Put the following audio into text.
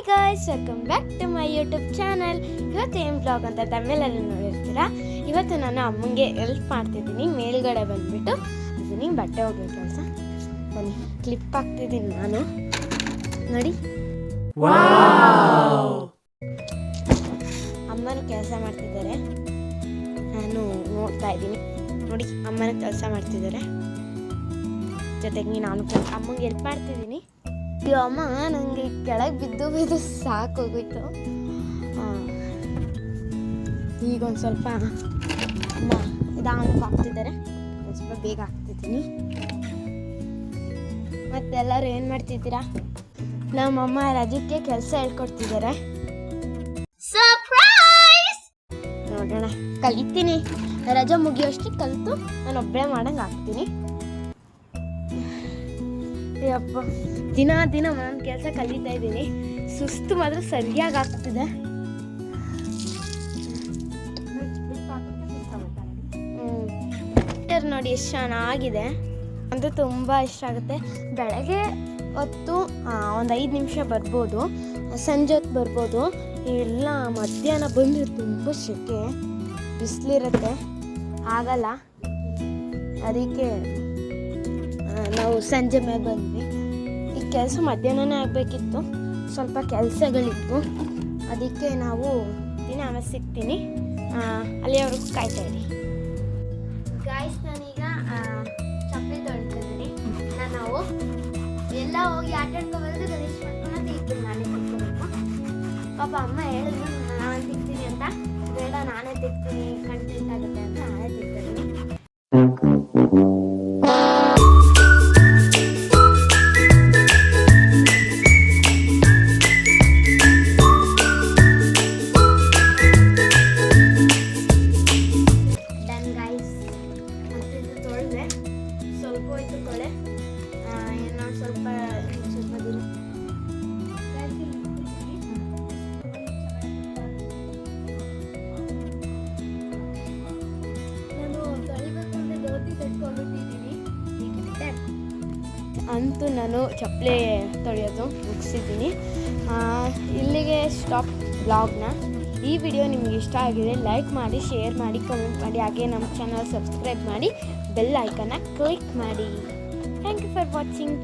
Guys, welcome back to my YouTube channel. ಇವತ್ತು ಏನು blog ಅಂತ ತಮಿಳಲ್ಲಿ ನೋಡಿರ್ತೀರಾ. ಇವತ್ತು ನಾನು ಅಮ್ಮಂಗೆ ಹೆಲ್ಪ್ ಮಾಡ್ತಿದ್ದೀನಿ. ಮೇಲ್ಗಡೆ ಬಂದುಬಿಟ್ಟು ಅದನ್ನ ಬಟ್ಟೆ ಹೋಗೋ ಕೆಲಸ. ಬನ್ನಿ, ಕ್ಲಿಪ್ ಹಾಕ್ತಿದ್ದೀನಿ ನಾನು, ನೋಡಿ. ಅಮ್ಮನ ಕೆಲಸ ಮಾಡ್ತಿದ್ದಾರೆ, ನಾನು ನೋಡ್ತಾ ಇದ್ದೀನಿ. ನೋಡಿ, ಅಮ್ಮನ ಕೆಲಸ ಮಾಡ್ತಿದ್ದಾರೆ, ಜೊತೆಗೆ ನಾನು ಅಮ್ಮಂಗೆ ಹೆಲ್ಪ್ ಮಾಡ್ತಿದ್ದೀನಿ. ಅಮ್ಮ ನನಗೆ ಕೆಳಗೆ ಬಿದ್ದು ಸಾಕೋಗೋಯ್ತು. ಈಗ ಒಂದು ಸ್ವಲ್ಪ ಅಮ್ಮ ನಿಧಾನಕ್ಕೆ ಹಾಕ್ತಿದ್ದಾರೆ, ಒಂದು ಸ್ವಲ್ಪ ಬೇಗ ಹಾಕ್ತಿದ್ದೀನಿ. ಮತ್ತೆಲ್ಲರೂ ಏನು ಮಾಡ್ತಿದ್ದೀರಾ? ನಮ್ಮಮ್ಮ ರಜಕ್ಕೆ ಕೆಲಸ ಹೇಳ್ಕೊಡ್ತಿದ್ದಾರೆ. ನೋಡೋಣ, ಕಲಿತೀನಿ. ರಜೆ ಮುಗಿಯೋಷ್ಟು ಕಲಿತು ನಾನು ಒಬ್ಬಳೇ ಮಾಡಂಗೆ ಹಾಕ್ತೀನಿ. ಅಯ್ಯಪ್ಪ, ದಿನ ಒಂದೊಂದು ಕೆಲಸ ಕಲಿತಾ ಇದ್ದೀನಿ. ಸುಸ್ತು ಮಾತ್ರ ಸರಿಯಾಗಿ ಆಗ್ತಿದೆ. ನೋಡಿ ಎಷ್ಟು ಚೆನ್ನಾಗಿದೆ ಅಂತೂ, ತುಂಬ ಇಷ್ಟ ಆಗುತ್ತೆ. ಬೆಳಗ್ಗೆ ಹೊತ್ತು ಒಂದು 5 ನಿಮಿಷ ಬರ್ಬೋದು, ಸಂಜೆ ಹೊತ್ತು ಬರ್ಬೋದು. ಇಲ್ಲ ಮಧ್ಯಾಹ್ನ ಬಂದರೆ ತುಂಬ ಸೆಕೆ, ಬಿಸಿಲಿರುತ್ತೆ, ಆಗಲ್ಲ. ಅದಕ್ಕೆ ನಾವು ಸಂಜೆ ಮೇಲೆ ಬಂದ್ವಿ. ಈ ಕೆಲಸ ಮಧ್ಯಾಹ್ನನೇ ಆಗಬೇಕಿತ್ತು, ಸ್ವಲ್ಪ ಕೆಲಸಗಳಿತ್ತು. ಅದಕ್ಕೆ ನಾವು ದಿನ ಆಮೇಲೆ ಸಿಗ್ತೀನಿ, ಅಲ್ಲಿಯವರೆಗೂ ಕಾಯ್ತಾ ಇರಿ. ಗಾಯ್ಸ್, ನಾನೀಗ ಚಪ್ಪಲಿ ತೊಳಿತಿದ್ದೀನಿ. ನಾವು ಎಲ್ಲ ಹೋಗಿ ಆಟ ಆಡ್ಕೊಬರೋದು, ಗಣೇಶ ಮಾಡ್ಕೊಂಡು ತೆಗಿತೀನಿ, ನಾನೇ ತೆಗ್ಕೊಬೇಕು. ಪಾಪ ಅಮ್ಮ ಹೇಳಿದ್ರು ನಾನು ತೆಗ್ತೀನಿ ಅಂತ. ಬೇಡ, ನಾನೇ ತೆಗ್ತೀನಿ, ಕಂಟೆಂಟ್ ಆಗುತ್ತೆ ಅಂತ ನಾನೇ ತೆಗ್ತೀನಿ. ಅಂತೂ ನಾನು ಚಪ್ಪಲಿ ತೊಳೆಯೋದು ಮುಗಿಸಿದ್ದೀನಿ. ಇಲ್ಲಿಗೆ ಸ್ಟಾಪ್ ಬ್ಲಾಗ್ನ. ಈ ವಿಡಿಯೋ ನಿಮಗೆ ಇಷ್ಟ ಆಗಿದೆ ಲೈಕ್ ಮಾಡಿ, ಶೇರ್ ಮಾಡಿ, ಕಮೆಂಟ್ ಮಾಡಿ. ಹಾಗೆ ನಮ್ಮ ಚಾನಲ್ ಸಬ್ಸ್ಕ್ರೈಬ್ ಮಾಡಿ, ಬೆಲ್ ಐಕನ್ನ ಕ್ಲಿಕ್ ಮಾಡಿ. Thank you for watching.